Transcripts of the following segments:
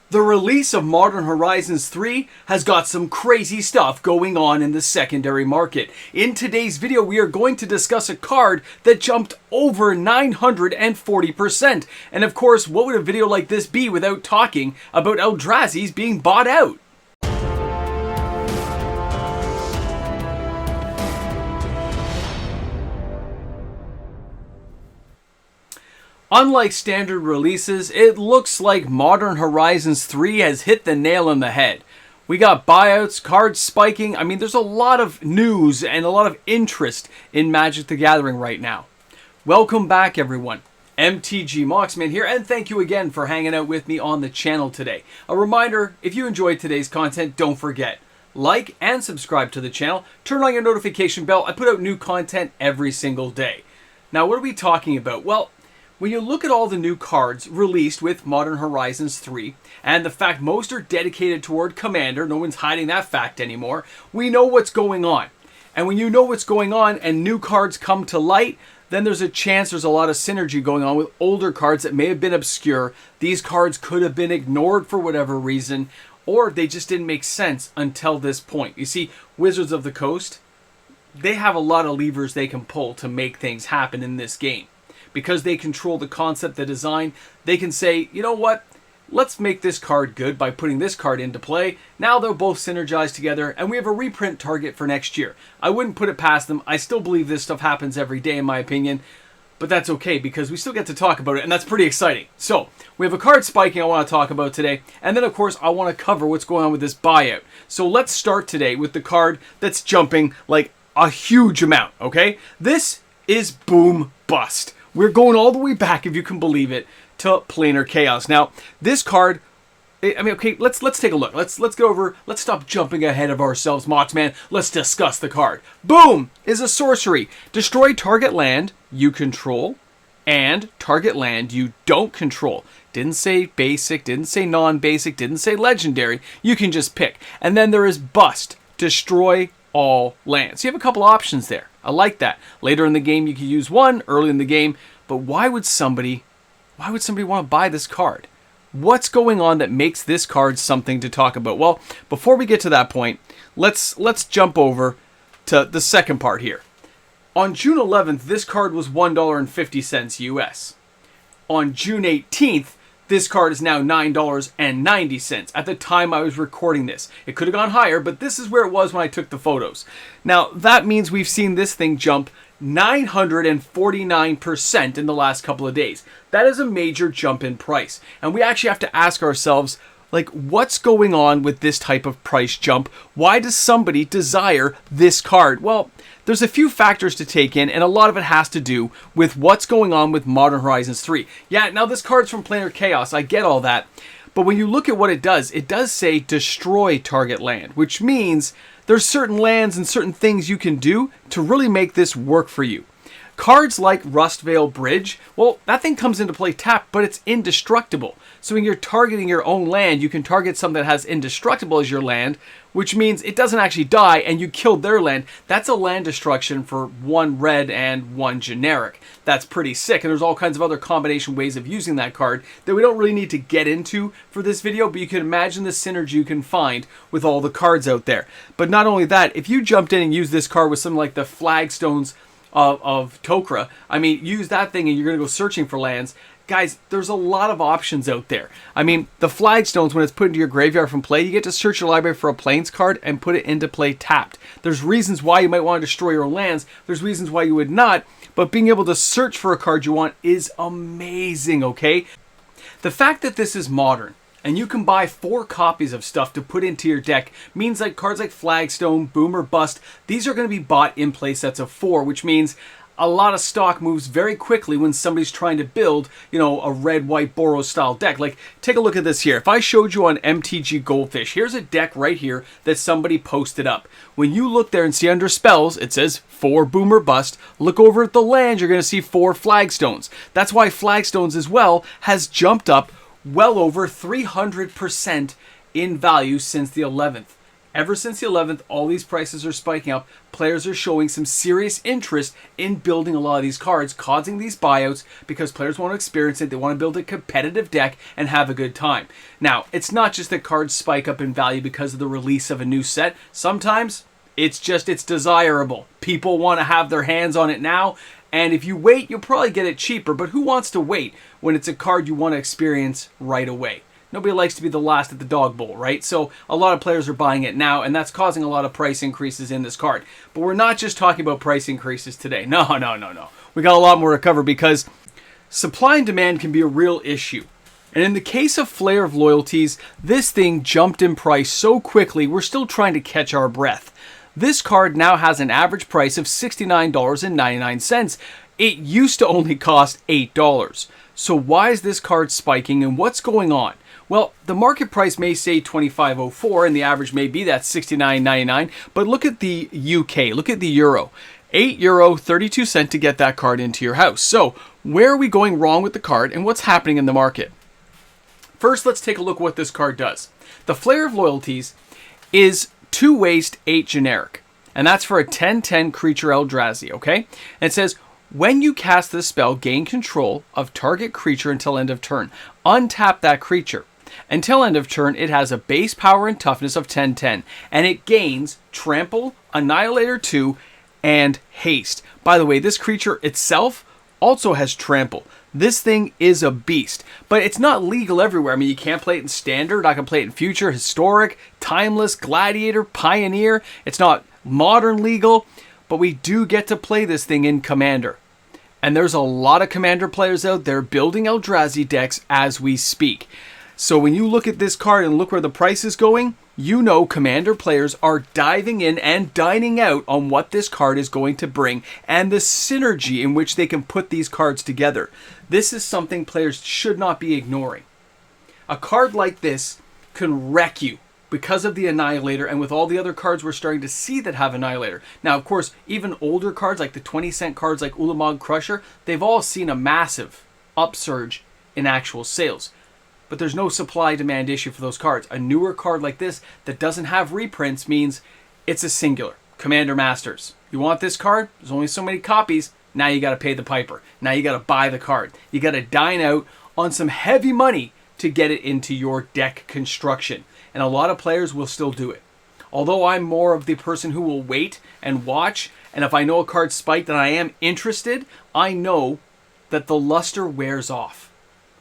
The release of Modern Horizons 3 has got some crazy stuff going on in the secondary market. In today's video, we are going to discuss a card that jumped over 940%. And of course, what would a video like this be without talking about Eldrazi's being bought out? Unlike standard releases, it looks like Modern Horizons 3 has hit the nail on the head. We got buyouts, cards spiking. I mean, there's a lot of news and a lot of interest in Magic the Gathering right now. Welcome back, everyone. MTG Moxman here, and thank you again for hanging out with me on the channel today. A reminder, if you enjoyed today's content, don't forget, like and subscribe to the channel. Turn on your notification bell. I put out new content every single day. Now, what are we talking about? Well, when you look at all the new cards released with Modern Horizons 3, and the fact most are dedicated toward Commander, no one's hiding that fact anymore, we know what's going on. And when you know what's going on and new cards come to light, then there's a chance there's a lot of synergy going on with older cards that may have been obscure. These cards could have been ignored for whatever reason, or they just didn't make sense until this point. You see, Wizards of the Coast, they have a lot of levers they can pull to make things happen in this game. Because they control the concept, the design, they can say, you know what, let's make this card good by putting this card into play. Now they'll both synergize together, and we have a reprint target for next year. I wouldn't put it past them. I still believe this stuff happens every day, in my opinion. But that's okay, because we still get to talk about it, and that's pretty exciting. So, we have a card spiking I want to talk about today, and then, of course, I want to cover what's going on with this buyout. So let's start today with the card that's jumping like a huge amount, okay? This is Boom Bust. We're going all the way back, if you can believe it, to Planar Chaos. Now, this card, I mean, okay, let's take a look. Let's go over, let's stop jumping ahead of ourselves, Moxman. Let's discuss the card. Boom is a sorcery. Destroy target land you control and target land you don't control. Didn't say basic, didn't say non-basic, didn't say legendary. You can just pick. And then there is Bust. Destroy all lands. You have a couple options there. I like that. Later in the game you can use one, early in the game, but why would somebody want to buy this card? What's going on that makes this card something to talk about? Well, before we get to that point, let's jump over to the second part here. On June 11th, this card was $1.50 US. On June 18th, this card is now $9.90 at the time I was recording this. It could have gone higher, but this is where it was when I took the photos. Now, that means we've seen this thing jump 949% in the last couple of days. That is a major jump in price. And we actually have to ask ourselves, like, what's going on with this type of price jump? Why does somebody desire this card? Well, there's a few factors to take in, and a lot of it has to do with what's going on with Modern Horizons 3. Yeah, now this card's from Planar Chaos, I get all that. But when you look at what it does say destroy target land, which means there's certain lands and certain things you can do to really make this work for you. Cards like Rustvale Bridge, well, that thing comes into play tapped, but it's indestructible. So when you're targeting your own land, you can target something that has indestructible as your land, which means it doesn't actually die and you killed their land. That's a land destruction for one red and one generic. That's pretty sick, and there's all kinds of other combination ways of using that card that we don't really need to get into for this video, but you can imagine the synergy you can find with all the cards out there. But not only that, if you jumped in and used this card with something like the Flagstones of Tok'ra, I mean, use that thing and you're going to go searching for lands. Guys, there's a lot of options out there. I mean, the Flagstones, when it's put into your graveyard from play, you get to search your library for a Plains card and put it into play tapped. There's reasons why you might want to destroy your own lands. There's reasons why you would not. But being able to search for a card you want is amazing, okay? The fact that this is modern, and you can buy 4 copies of stuff to put into your deck, means like cards like Flagstone, Boom or Bust, these are going to be bought in play sets of 4, which means a lot of stock moves very quickly when somebody's trying to build, you know, a red-white Boros style deck. Like, take a look at this here. If I showed you on MTG Goldfish, here's a deck right here that somebody posted up. When you look there and see under spells, it says 4 Boom or Bust. Look over at the land, you're going to see 4 Flagstones. That's why Flagstones as well has jumped up well over 300% in value since the 11th. Ever since the 11th, all these prices are spiking up. Players are showing some serious interest in building a lot of these cards, causing these buyouts because players want to experience it. They want to build a competitive deck and have a good time. Now, it's not just that cards spike up in value because of the release of a new set. Sometimes it's desirable. People want to have their hands on it now. And if you wait, you'll probably get it cheaper. But who wants to wait when it's a card you want to experience right away? Nobody likes to be the last at the dog bowl, right? So a lot of players are buying it now, and that's causing a lot of price increases in this card. But we're not just talking about price increases today. No. We got a lot more to cover because supply and demand can be a real issue. And in the case of Flare of Loyalties, this thing jumped in price so quickly, we're still trying to catch our breath. This card now has an average price of $69.99. It used to only cost $8. So why is this card spiking and what's going on? Well, the market price may say $25.04 and the average may be that $69.99, but look at the UK, look at the euro. €8.32 to get that card into your house. So where are we going wrong with the card and what's happening in the market? First, let's take a look at what this card does. The Flare of Loyalties is 2 waste 8 generic, and that's for a 10/10 creature Eldrazi, okay? And it says, when you cast this spell, gain control of target creature until end of turn. Untap that creature. Until end of turn, it has a base power and toughness of 10/10, and it gains Trample, Annihilator 2, and Haste. By the way, this creature itself also has Trample. This thing is a beast, but it's not legal everywhere. I mean, you can't play it in Standard, I can play it in Future, Historic, Timeless, Gladiator, Pioneer. It's not Modern legal, but we do get to play this thing in Commander. And there's a lot of Commander players out there building Eldrazi decks as we speak. So when you look at this card and look where the price is going, you know Commander players are diving in and dining out on what this card is going to bring and the synergy in which they can put these cards together. This is something players should not be ignoring. A card like this can wreck you because of the Annihilator and with all the other cards we're starting to see that have Annihilator. Now, of course, even older cards like the 20-cent cards like Ulamog Crusher, they've all seen a massive upsurge in actual sales. But there's no supply-demand issue for those cards. A newer card like this that doesn't have reprints means it's a singular. Commander Masters. You want this card? There's only so many copies. Now you got to pay the piper. Now you got to buy the card. You got to dine out on some heavy money to get it into your deck construction. And a lot of players will still do it. Although I'm more of the person who will wait and watch, and if I know a card spiked and I am interested, I know that the luster wears off.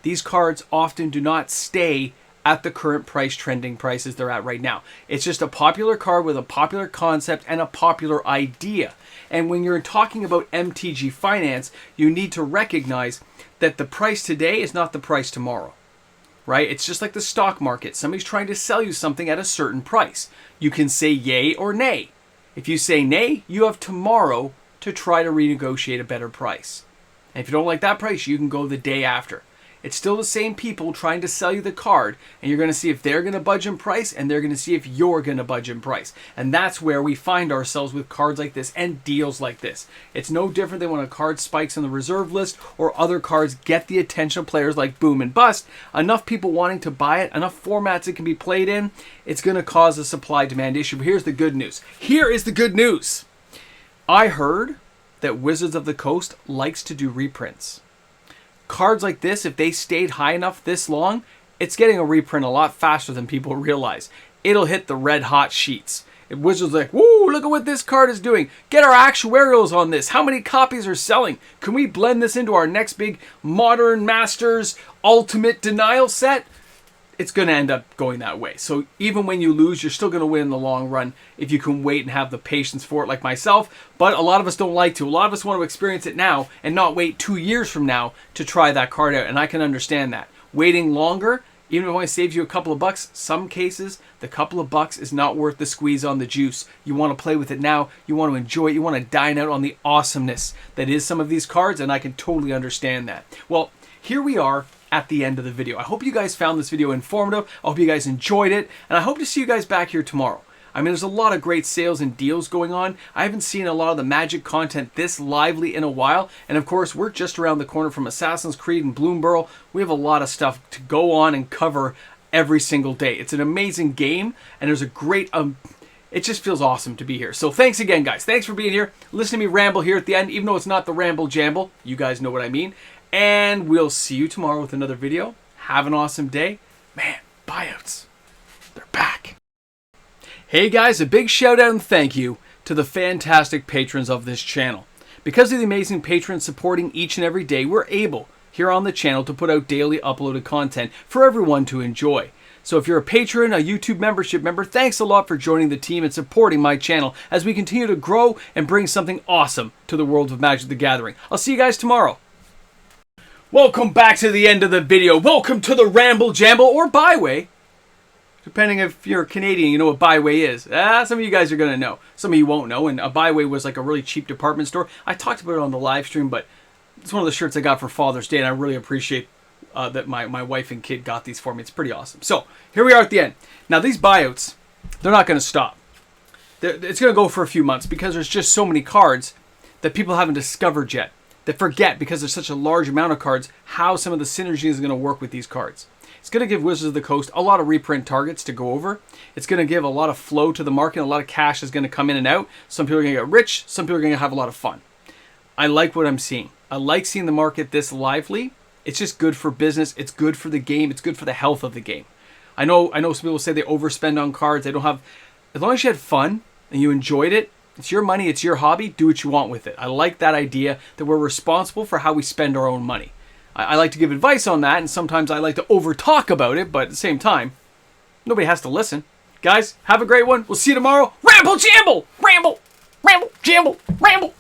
These cards often do not stay at the current price trending prices they're at right now. It's just a popular card with a popular concept and a popular idea. And when you're talking about MTG finance, you need to recognize that the price today is not the price tomorrow. Right? It's just like the stock market. Somebody's trying to sell you something at a certain price. You can say yay or nay. If you say nay, you have tomorrow to try to renegotiate a better price. And if you don't like that price, you can go the day after. It's still the same people trying to sell you the card, and you're going to see if they're going to budge in price, and they're going to see if you're going to budge in price. And that's where we find ourselves with cards like this and deals like this. It's no different than when a card spikes on the reserve list or other cards get the attention of players like Boom and Bust. Enough people wanting to buy it, enough formats it can be played in, it's going to cause a supply-demand issue. But here's the good news. Here is the good news. I heard that Wizards of the Coast likes to do reprints. Cards like this, if they stayed high enough this long, it's getting a reprint a lot faster than people realize. It'll hit the red hot sheets. If Wizards are like, woo, look at what this card is doing. Get our actuarials on this. How many copies are selling? Can we blend this into our next big Modern Masters Ultimate Denial set? It's going to end up going that way. So even when you lose, you're still going to win in the long run if you can wait and have the patience for it like myself. But a lot of us don't like to. A lot of us want to experience it now and not wait 2 years from now to try that card out. And I can understand that. Waiting longer, even if it only saves you a couple of bucks, some cases, the couple of bucks is not worth the squeeze on the juice. You want to play with it now. You want to enjoy it. You want to dine out on the awesomeness that is some of these cards. And I can totally understand that. Well, here we are at the end of the video. I hope you guys found this video informative. I hope you guys enjoyed it. And I hope to see you guys back here tomorrow. I mean, there's a lot of great sales and deals going on. I haven't seen a lot of the Magic content this lively in a while. And of course, we're just around the corner from Assassin's Creed and Bloomburrow. We have a lot of stuff to go on and cover every single day. It's an amazing game. And there's a great it just feels awesome to be here. So thanks again, guys. Thanks for being here. Listen to me ramble here at the end, even though it's not the ramble jamble. You guys know what I mean. And we'll see you tomorrow with another video. Have an awesome day. Man, buyouts, they're back. Hey guys, a big shout out and thank you to the fantastic patrons of this channel. Because of the amazing patrons supporting each and every day, we're able here on the channel to put out daily uploaded content for everyone to enjoy. So if you're a patron, a YouTube membership member, thanks a lot for joining the team and supporting my channel as we continue to grow and bring something awesome to the world of Magic the Gathering. I'll see you guys tomorrow. Welcome back to the end of the video. Welcome to the Ramble Jamble, or Byway. Depending if you're Canadian, you know what Byway is. Some of you guys are going to know. Some of you won't know. And a Byway was like a really cheap department store. I talked about it on the live stream, but it's one of the shirts I got for Father's Day, and I really appreciate that my wife and kid got these for me. It's pretty awesome. So, here we are at the end. Now, these buyouts, they're not going to stop. It's going to go for a few months because there's just so many cards that people haven't discovered yet. That forget, because there's such a large amount of cards, how some of the synergy is going to work with these cards. It's going to give Wizards of the Coast a lot of reprint targets to go over. It's going to give a lot of flow to the market. A lot of cash is going to come in and out. Some people are going to get rich. Some people are going to have a lot of fun. I like what I'm seeing. I like seeing the market this lively. It's just good for business. It's good for the game. It's good for the health of the game. I know some people say they overspend on cards. They don't have... As long as you had fun and you enjoyed it, it's your money, it's your hobby, do what you want with it. I like that idea that we're responsible for how we spend our own money. I like to give advice on that, and sometimes I like to over-talk about it, but at the same time, nobody has to listen. Guys, have a great one. We'll see you tomorrow. Ramble Jamble! Ramble! Ramble! Jamble! Ramble!